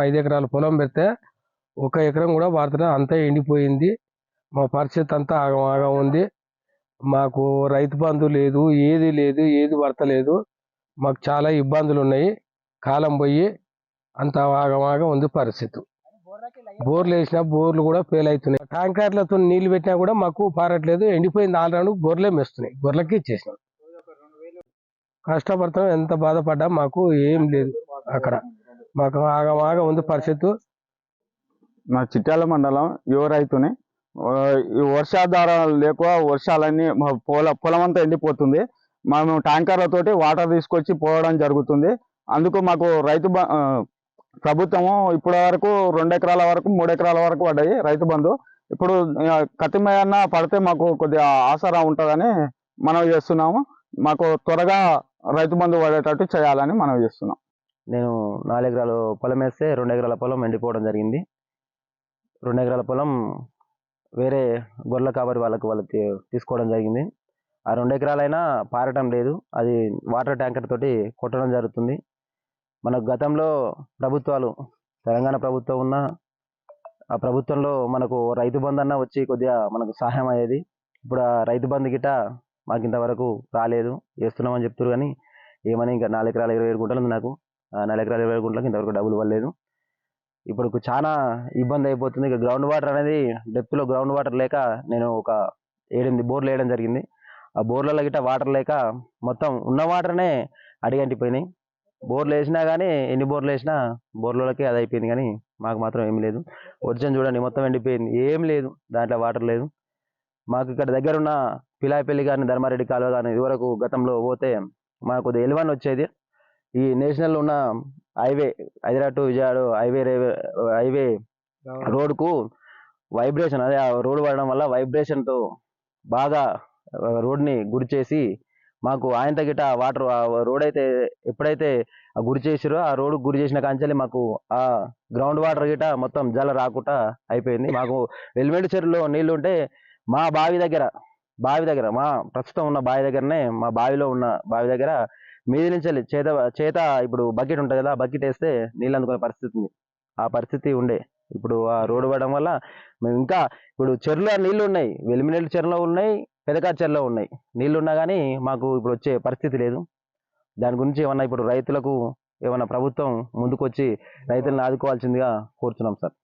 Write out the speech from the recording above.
5 ఎకరాల పొలం పెడితే 1 ఎకరం కూడా వాడుతున్నా, అంతా ఎండిపోయింది. మా పరిస్థితి అంతా ఆగం ఉంది. మాకు రైతు బంధు లేదు, ఏది లేదు, ఏది పడతలేదు. మాకు చాలా ఇబ్బందులు ఉన్నాయి. కాలం పోయి అంత ఆగం ఉంది పరిస్థితి. బోర్లు వేసినా బోర్లు కూడా ఫెయిల్ అవుతున్నాయి. ట్యాంకర్లతో నీళ్లు పెట్టినా కూడా మాకు పారట్లేదు. ఎండిపోయింది. ఆల్రెడీ గొర్రెలే మెస్తున్నాయి. గొర్రెలకి ఇచ్చేసినాం. కష్టపడతాం. ఎంత బాధపడ్డా మాకు ఏం లేదు. అక్కడ మాకు ఆగం ఉంది పరిస్థితి. మా చిట్యాల మండలం యువ రైతుని. ఈ వర్షాధారాలు లేక వర్షాలన్నీ పొలం అంతా ఎండిపోతుంది. మేము ట్యాంకర్లతోటి వాటర్ తీసుకొచ్చి పోవడం జరుగుతుంది. అందుకు మాకు ప్రభుత్వము ఇప్పటి వరకు 2 ఎకరాల వరకు 3 ఎకరాల వరకు పడ్డాయి రైతు బంధు. ఇప్పుడు కతిమయన్న పడితే మాకు కొద్దిగా ఆసరా ఉంటుందని మనం చేస్తున్నాము. మాకు త్వరగా రైతు బంధు పడేటట్టు చేయాలని మనం చేస్తున్నాం. నేను 4 ఎకరాలు పొలం వేస్తే 2 ఎకరాల పొలం ఎండిపోవడం జరిగింది. 2 ఎకరాల పొలం వేరే గొర్రెల కాపరి వాళ్ళకి తీసుకోవడం జరిగింది. ఆ 2 ఎకరాలైనా పారటం లేదు. అది వాటర్ ట్యాంకర్ తోటి కొట్టడం జరుగుతుంది. మనకు గతంలో ప్రభుత్వాలు, తెలంగాణ ప్రభుత్వం ఉన్న ఆ ప్రభుత్వంలో మనకు రైతు బంధు అన్న వచ్చి కొద్దిగా మనకు సహాయం అయ్యేది. ఇప్పుడు ఆ రైతు బంధు గిట్ట మాకు ఇంతవరకు రాలేదు. వేస్తున్నామని చెప్తారు కానీ ఏమని, ఇంకా 4 ఎకరాల 27 గుంటలు ఉంది నాకు. 4 ఎకరాల 27 గుంటలకు ఇంతవరకు డబ్బులు పడలేదు. ఇప్పుడు చాలా ఇబ్బంది అయిపోతుంది. ఇక గ్రౌండ్ వాటర్ అనేది డెప్త్లో గ్రౌండ్ వాటర్ లేక నేను ఒక 7-8 బోర్లు వేయడం జరిగింది. ఆ బోర్లలో గిట్ట వాటర్ లేక మొత్తం ఉన్న వాటర్నే అడిగంటిపోయినాయి. బోర్లు వేసినా కానీ ఎన్ని బోర్లు వేసినా బోర్లకి అది అయిపోయింది, కానీ మాకు మాత్రం ఏం లేదు. వచ్చాను చూడండి, మొత్తం ఎండిపోయింది. ఏం లేదు, దాంట్లో వాటర్ లేదు. మాకు ఇక్కడ దగ్గర ఉన్న పిలాయిపల్లి కానీ ధర్మారెడ్డి కాలువ కానీ ఇదివరకు గతంలో పోతే మాకు కొద్దిగా ఎలివన్ వచ్చేది. ఈ నేషనల్ ఉన్న highway Hyderabad to Vijayawada highway రోడ్కు వైబ్రేషన్, అదే ఆ రోడ్ పడడం వల్ల వైబ్రేషన్తో బాగా రోడ్ని గురి చేసి మాకు ఆయన తగిట వాటర్ రోడ్ అయితే ఎప్పుడైతే గురి చేసిరో ఆ రోడ్ గురి చేసిన కాంచెల్లి మాకు ఆ గ్రౌండ్ వాటర్ గిట మొత్తం జల రాకుండా అయిపోయింది. మాకు వెల్మెడి చెరువులో నీళ్లు ఉంటే మా బావి దగ్గర మా ప్రస్తుతం ఉన్న బావి దగ్గరనే, మా బావిలో ఉన్న బావి దగ్గర మీది నుంచి చేత ఇప్పుడు బకెట్ ఉంటుంది కదా, బకెట్ వేస్తే నీళ్ళు అందుకునే పరిస్థితి ఉంది. ఆ పరిస్థితి ఉండే. ఇప్పుడు ఆ రోడ్డు పడడం వల్ల మేము ఇంకా ఇప్పుడు చెరువులో నీళ్లు ఉన్నాయి, వెలిమినేటి చెరువులో ఉన్నాయి, పెదకాటి చెరువులో ఉన్నాయి. నీళ్లు ఉన్నా కానీ మాకు ఇప్పుడు వచ్చే పరిస్థితి లేదు. దాని గురించి ఏమన్నా ఇప్పుడు రైతులకు ఏమన్నా ప్రభుత్వం ముందుకు వచ్చి రైతులను ఆదుకోవాల్సిందిగా కోరుతున్నాం సార్.